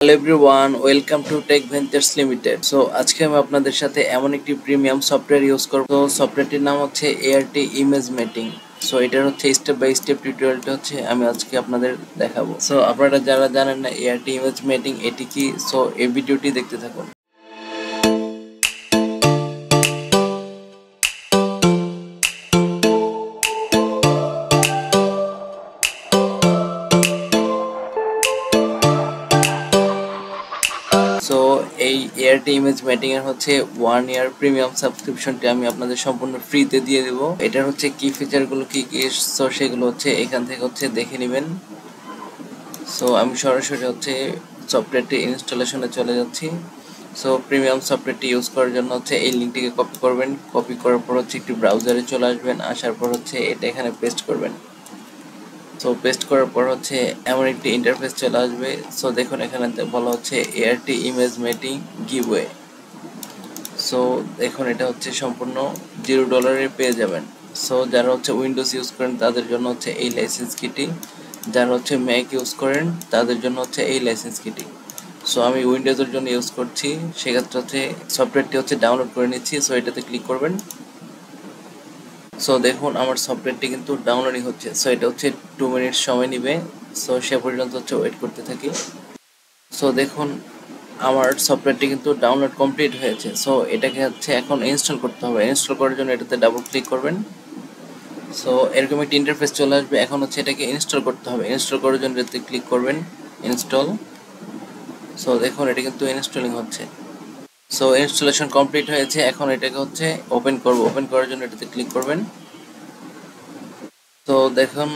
Hello everyone, welcome to tech ventures limited. So আজকে আমি আপনাদের সাথে এমন একটি প্রিমিয়াম সফটওয়্যার ইউজ করব। সফটওয়্যারটির নাম হচ্ছে এআরটি ইমেজ মেটিং। সো এটার হচ্ছে স্টেপ বাই স্টেপ টিউটোরিয়ালটা হচ্ছে আমি আজকে আপনাদের দেখাবো। সো আপনারা যারা জানেন না এআরটি ইমেজ মেটিং এটি কি, সো এই ভিডিওটি দেখতে থাকুন। সো এই এআরটি ইমেজ ম্যাটিং এর হচ্ছে 1 ইয়ার প্রিমিয়াম সাবস্ক্রিপশনটি আমি আপনাদের সম্পূর্ণ ফ্রিতে দিয়ে দেব। এটার হচ্ছে কি ফিচারগুলো কি কি, সো সেগুলো হচ্ছে এখান থেকে হচ্ছে দেখে নেবেন। সো আমি সরাসরি হচ্ছে সফটওয়্যারটি ইনস্টলেশনে চলে যাচ্ছি। সো প্রিমিয়াম সফটওয়্যারটি ইউজ করার জন্য হচ্ছে এই লিঙ্কটিকে কপি করবেন। কপি করার পর হচ্ছে একটি ব্রাউজারে চলে আসবেন, আসার পর হচ্ছে এটা এখানে পেস্ট করবেন। সো পেস্ট করার পর হচ্ছে এমন একটি ইন্টারফেস চলে আসবে। সো দেখুন এখানে বলা হচ্ছে এআরটি ইমেজ মেটিং গিভওয়ে। সো দেখুন এটা হচ্ছে সম্পূর্ণ $0 পেয়ে যাবেন। সো যারা হচ্ছে উইন্ডোজ ইউজ করেন তাদের জন্য হচ্ছে এই লাইসেন্স কিটি, যারা হচ্ছে ম্যাক ইউজ করেন তাদের জন্য হচ্ছে এই লাইসেন্স কিটি। সো আমি উইন্ডোজের জন্য ইউজ করছি, সেক্ষেত্রে হচ্ছে সফটওয়্যারটি হচ্ছে ডাউনলোড করে নিচ্ছি। সো এটাতে ক্লিক করবেন। সো দেখুন আমার সফটওয়্যারটি কিন্তু ডাউনলোডিং হচ্ছে। সো এটা হচ্ছে 2 মিনিট সময় নেবে। সো সে পর্যন্ত হচ্ছে ওয়েট করতে থাকি। সো দেখুন আমার সফটওয়্যারটি কিন্তু ডাউনলোড কমপ্লিট হয়েছে। সো এটাকে হচ্ছে এখন ইনস্টল করতে হবে। ইনস্টল করার জন্য এটাতে ডাবল ক্লিক করবেন। সো এরকম একটি ইন্টারফেস চলে আসবে। এখন হচ্ছে এটাকে ইনস্টল করতে হবে। ইনস্টল করার জন্য এটাতে ক্লিক করবেন, ইনস্টল। সো দেখুন এটা কিন্তু ইনস্টলিং হচ্ছে। সো ইনস্টলেশন কমপ্লিট হয়েছে। এখন এটাকে হচ্ছে ওপেন করব। ওপেন করার জন্য এটাতে ক্লিক করবেন। তো দেখুন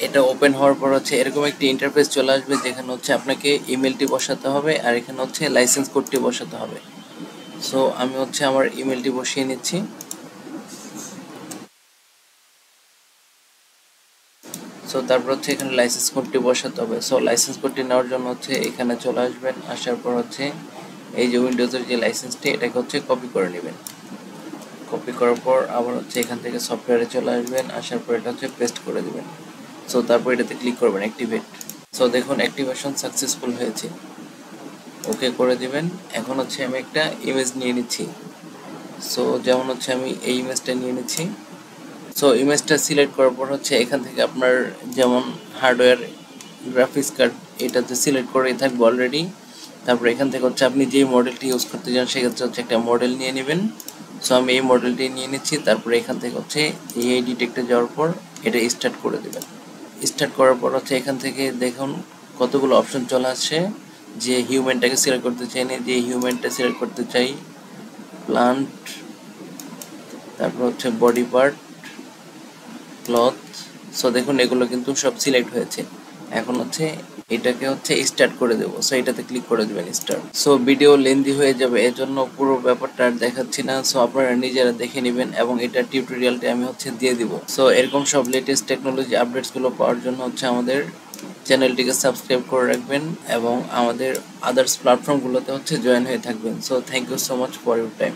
এটা ওপেন হওয়ার পর হচ্ছে এরকম একটি ইন্টারফেস চলে আসবে, যেখানে হচ্ছে আপনাকে ইমেলটি বসাতে হবে আর এখানে হচ্ছে লাইসেন্স কোডটি বসাতে হবে। সো আমি হচ্ছে আমার ইমেলটি বসিয়ে নিচ্ছি। সো তারপর হচ্ছে এখানে লাইসেন্স কোডটি বসাতে হবে। সো লাইসেন্স কোডটি নেওয়ার জন্য হচ্ছে এখানে চলে আসবেন। আসার পর হচ্ছে এই যে উইন্ডোজের যে লাইসেন্সটি এটাকে হচ্ছে কপি করে নেবেন। কপি করার পর আবার হচ্ছে এখান থেকে সফটওয়্যারে চলে আসবেন। আসার পর এটা হচ্ছে পেস্ট করে দেবেন। সো তারপর এটাতে ক্লিক করবেন, অ্যাক্টিভেট। সো দেখুন অ্যাক্টিভেশন সাকসেসফুল হয়েছে, ওকে করে দিবেন। এখন হচ্ছে আমি একটা ইমেজ নিয়ে নিচ্ছি। সো যেমন হচ্ছে আমি এই ইমেজটা নিয়ে নিচ্ছি। সো ইমেজটা সিলেক্ট করার পর হচ্ছে এখান থেকে আপনার যেমন হার্ডওয়্যার গ্রাফিক্স কার্ড এটাতে সিলেক্ট করেই থাকবে অলরেডি। তারপর এখান থেকে হচ্ছে আপনি যেই মডেলটি ইউজ করতে চান সেক্ষেত্রে হচ্ছে একটা মডেল নিয়ে নেবেন। সো আমি এই মডেলটি নিয়ে নিচ্ছি। তারপরে এখান থেকে হচ্ছে এই ডিটেক্টে যাওয়ার পর এটা স্টার্ট করে দেবেন। স্টার্ট করার পর হচ্ছে এখান থেকে দেখুন কতগুলো অপশন চলে আসছে। যে হিউম্যানটাকে সিলেক্ট করতে চাই না, যে হিউম্যানটা সিলেক্ট করতে চাই, প্লান্ট, তারপর হচ্ছে বডি পার্ট, ক্লথ। সো দেখুন এগুলো কিন্তু সব সিলেক্ট হয়েছে। এখন হচ্ছে এটাকে হচ্ছে স্টার্ট করে দেবো। সো এটাতে ক্লিক করে দেবেন স্টার্ট। সো ভিডিও লেন্দি হয়ে যাবে, এজন্য পুরো ব্যাপারটা আর দেখাচ্ছি না। সো আপনারা নিজেরা দেখে নেবেন এবং এটা টিউটোরিয়ালটি আমি হচ্ছে দিয়ে দিব। সো এরকম সব লেটেস্ট টেকনোলজি আপডেটসগুলো পাওয়ার জন্য হচ্ছে আমাদের চ্যানেলটিকে সাবস্ক্রাইব করে রাখবেন এবং আমাদের আদার্স প্ল্যাটফর্মগুলোতে হচ্ছে জয়েন হয়ে থাকবেন। So thank you so much for your time.